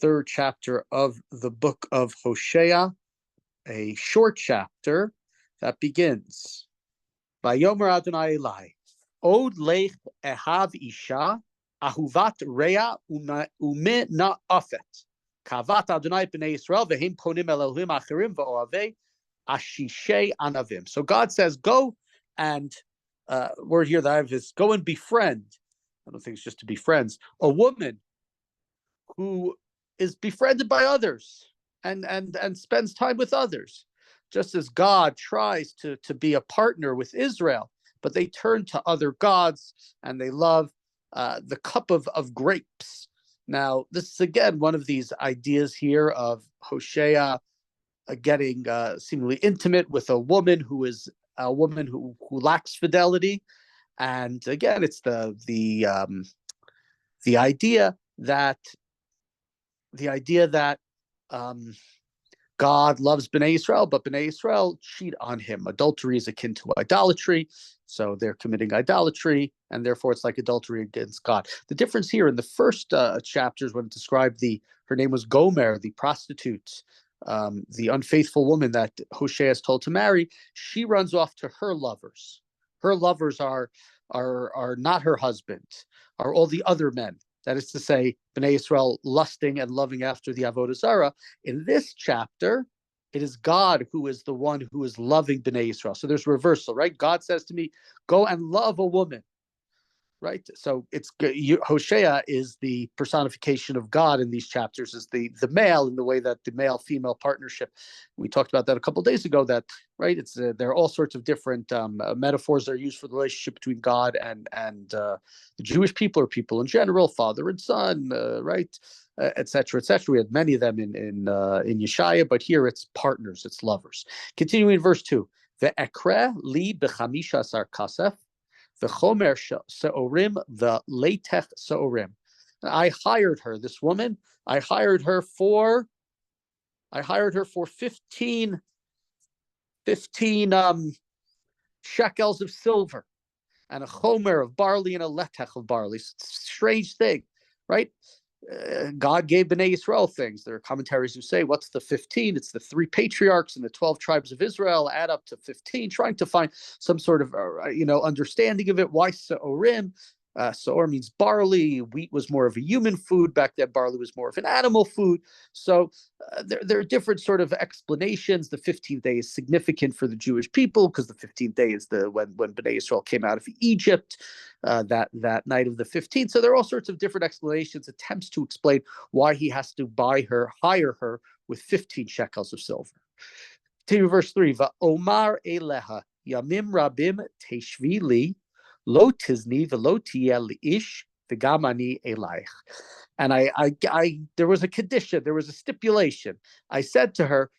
third chapter of the book of Hosea, a short chapter that begins by Yomer Adonai Elai, Od lech ehav isha, ahuvat rea ume na afet, kavat Adonai b'nei Yisrael v'hem ponim Elohim acherim v'oavei ashishei anavim. So God says, go and, word here that I have is go and befriend. I don't think it's just to be friends. A woman who is befriended by others and spends time with others, just as God tries to be a partner with Israel, but they turn to other gods and they love the cup of grapes. Now, this is again one of these ideas here of Hosea getting seemingly intimate with a woman who is a woman who lacks fidelity, and again, it's the idea that God loves Bnei Yisrael, but Bnei Yisrael cheat on him. Adultery is akin to idolatry, so they're committing idolatry, and therefore it's like adultery against God. The difference here in the first chapters, when it described her name was Gomer, the prostitute, the unfaithful woman that Hosea is told to marry, she runs off to her lovers. Her lovers are not her husband, are all the other men. That is to say, Bnei Yisrael lusting and loving after the Avodah Zarah. In this chapter, it is God who is the one who is loving Bnei Yisrael. So there's reversal, right? God says to me, go and love a woman, right? So Hosea is the personification of God in these chapters, is the male, in the way that the male-female partnership. We talked about that a couple of days ago, that, right, it's there are all sorts of different metaphors that are used for the relationship between God and the Jewish people, or people in general, father and son, right, etc., etc. We had many of them in Yeshaya, but here it's partners, it's lovers. Continuing in verse 2, Ve'ekre li b'chamisha asar kasef, the chomer seorim, the latech seorim. I hired her, this woman. I hired her for 15 shekels of silver, and a chomer of barley, and a letech of barley. Strange thing, right? God gave Bnei Yisrael things. There are commentaries who say, what's the 15? It's the 3 patriarchs and the 12 tribes of Israel add up to 15, trying to find some sort of, understanding of it. Why Seorim? Seor means barley. Wheat was more of a human food. Back then, barley was more of an animal food. So there are different sort of explanations. The 15th day is significant for the Jewish people because the 15th day is when Bnei Yisrael came out of Egypt, that night of the 15th. So there are all sorts of different explanations, attempts to explain why he has to hire her with 15 shekels of silver. Continue verse 3. Va'omar eleha yamim rabim teshvi li, lo tizni velo tiel ish v'gamani elayich. And I there was a condition, there was a stipulation. I said to her,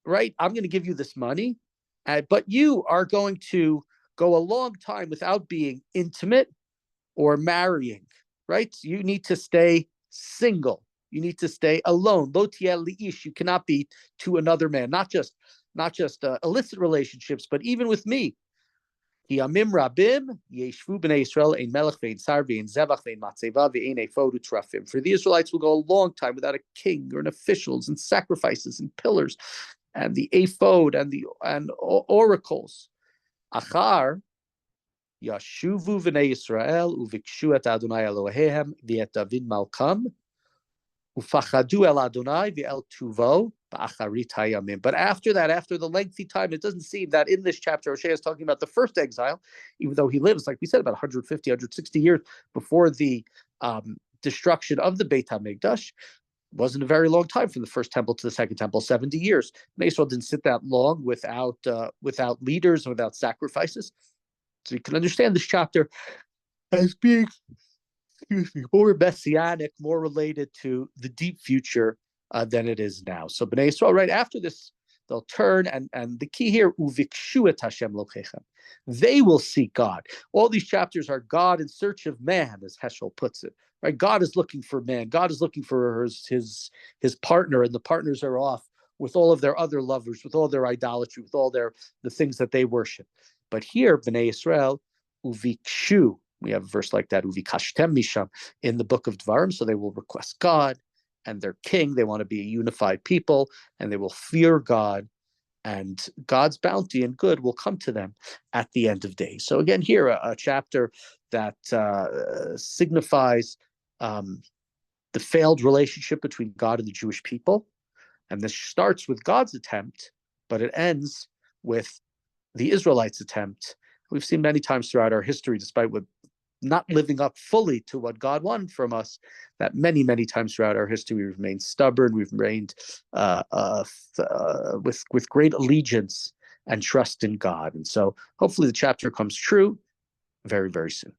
right, I'm going to give you this money, but you are going to go a long time without being intimate or marrying, right? You need to stay single. You need to stay alone. Lo tiel ish. You cannot be to another man. Not just illicit relationships, but even with me. For the Israelites will go a long time without a king or an officials and sacrifices and pillars and the ephod and oracles. Achar Yashuvu v'nei Yisrael uvikshu et Adonai Elohehem v'et David Malkam ufachadu el Adonai v'el Tuvo ba'acharit hayamim. But after that, after the lengthy time, it doesn't seem that in this chapter Hosea is talking about the first exile, even though he lives, like we said, about 150, 160 years before the destruction of the Beit HaMikdash. Wasn't a very long time from the first temple to the second temple, 70 years. Israel didn't sit that long without leaders and without sacrifices. So you can understand this chapter as being, more messianic, more related to the deep future than it is now. So Bnei Yisrael, right after this, they'll turn, and the key here, uvikshu et Hashem lokechem. They will seek God. All these chapters are God in search of man, as Heschel puts it. Right? God is looking for man. God is looking for his partner, and the partners are off with all of their other lovers, with all their idolatry, with all the things that they worship. But here, Bnei Yisrael, uvikshu, we have a verse like that, uvikashtem misham, in the book of Dvarim, so they will request God, and their king. They want to be a unified people, and they will fear God, and God's bounty and good will come to them at the end of days. So again, here a chapter that signifies the failed relationship between God and the Jewish people. And this starts with God's attempt, but it ends with the Israelites' attempt. We've seen many times throughout our history, despite what not living up fully to what God wanted from us, that many, many times throughout our history, we've remained stubborn, we've remained with great allegiance and trust in God. And so hopefully the chapter comes true very, very soon.